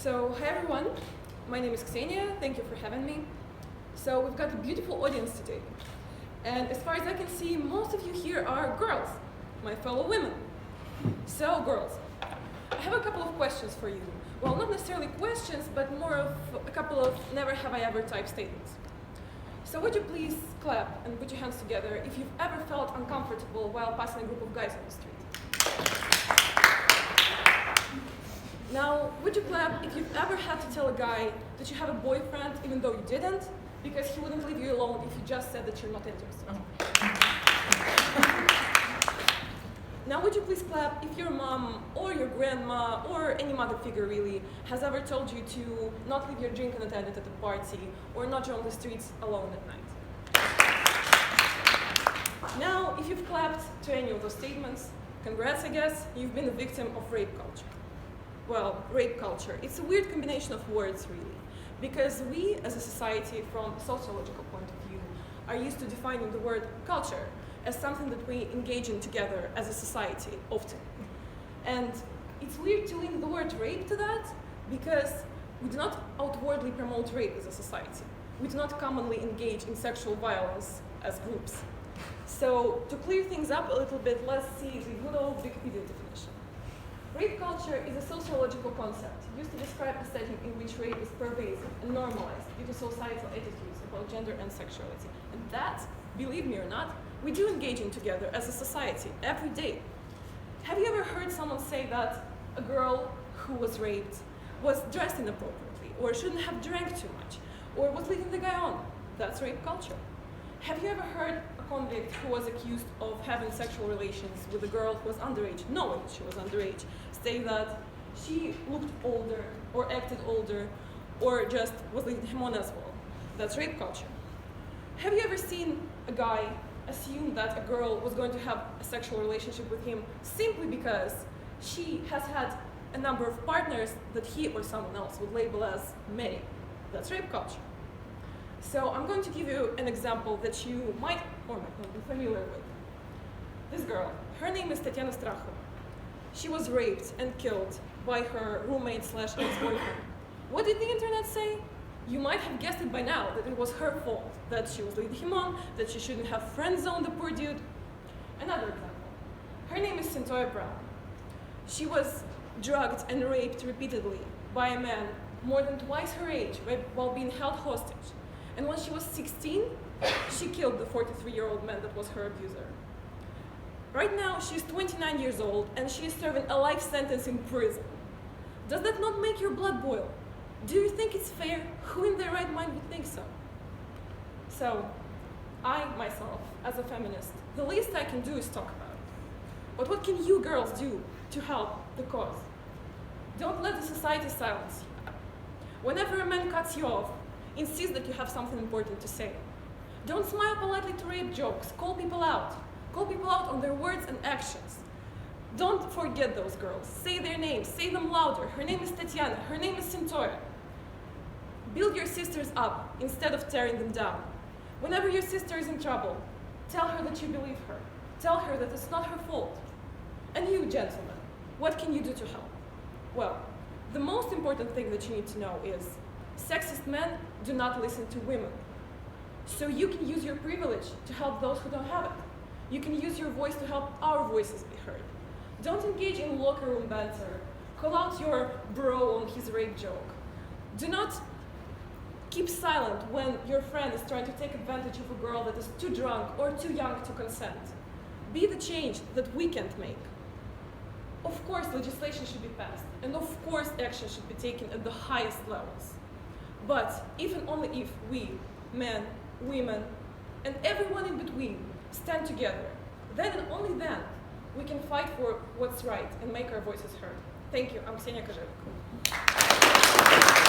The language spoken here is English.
So, hi everyone, my name is Xenia, thank you for having me. So, we've got a beautiful audience today. And as far as I can see, most of you here are girls, my fellow women. So, girls, I have a couple of questions for you. Well, not necessarily questions, but more of a couple of never have I ever type statements. So would you please clap and put your hands together if you've ever felt uncomfortable while passing a group of guys on the street? Now, would you clap if you've ever had to tell a guy that you have a boyfriend even though you didn't, because he wouldn't leave you alone if you just said that you're not interested? Now, would you please clap if your mom or your grandma or any mother figure really has ever told you to not leave your drink unattended at a party or not roam the streets alone at night? Now, if you've clapped to any of those statements, congrats, I guess, you've been a victim of rape culture. Well, rape culture, it's a weird combination of words really, because we as a society from a sociological point of view are used to defining the word culture as something that we engage in together as a society often. And it's weird to link the word rape to that because we do not outwardly promote rape as a society. We do not commonly engage in sexual violence as groups. So to clear things up a little bit, let's see the good old Wikipedia definition. Rape culture is a sociological concept used to describe a setting in which rape is pervasive and normalized due to societal attitudes about gender and sexuality. And that, believe me or not, we do engage in together as a society every day. Have you ever heard someone say that a girl who was raped was dressed inappropriately, or shouldn't have drank too much, or was leading the guy on? That's rape culture. Have you ever heard a convict who was accused of having sexual relations with a girl who was underage, knowing she was underage, say that she looked older, or acted older, or just was leading him on as well? That's rape culture. Have you ever seen a guy assume that a girl was going to have a sexual relationship with him simply because she has had a number of partners that he or someone else would label as many? That's rape culture. So I'm going to give you an example that you might or might not be familiar with. This girl, her name is Tatiana Strachova. She was raped and killed by her roommate / ex-boyfriend. What did the internet say? You might have guessed it by now, that it was her fault, that she was leading him on, that she shouldn't have friend-zoned the poor dude. Another example. Her name is Cyntoia Brown. She was drugged and raped repeatedly by a man more than twice her age while being held hostage. And when she was 16, she killed the 43-year-old man that was her abuser. Right now, she's 29 years old and she is serving a life sentence in prison. Does that not make your blood boil? Do you think it's fair? Who in their right mind would think so? So, I, myself, as a feminist, the least I can do is talk about it. But what can you girls do to help the cause? Don't let the society silence you. Whenever a man cuts you off, insist that you have something important to say. Don't smile politely to rape jokes. Call people out. Call people out on their words and actions. Don't forget those girls. Say their names. Say them louder. Her name is Tatiana. Her name is Cyntoia. Build your sisters up instead of tearing them down. Whenever your sister is in trouble, tell her that you believe her. Tell her that it's not her fault. And you, gentlemen, what can you do to help? Well, the most important thing that you need to know is sexist men do not listen to women. So you can use your privilege to help those who don't have it. You can use your voice to help our voices be heard. Don't engage in locker room banter. Call out your bro on his rape joke. Do not keep silent when your friend is trying to take advantage of a girl that is too drunk or too young to consent. Be the change that we can't make. Of course, legislation should be passed, and of course, action should be taken at the highest levels. But if and only if we, men, women, and everyone in between, stand together, then and only then we can fight for what's right and make our voices heard. Thank you. I'm Xenia Kazhevik.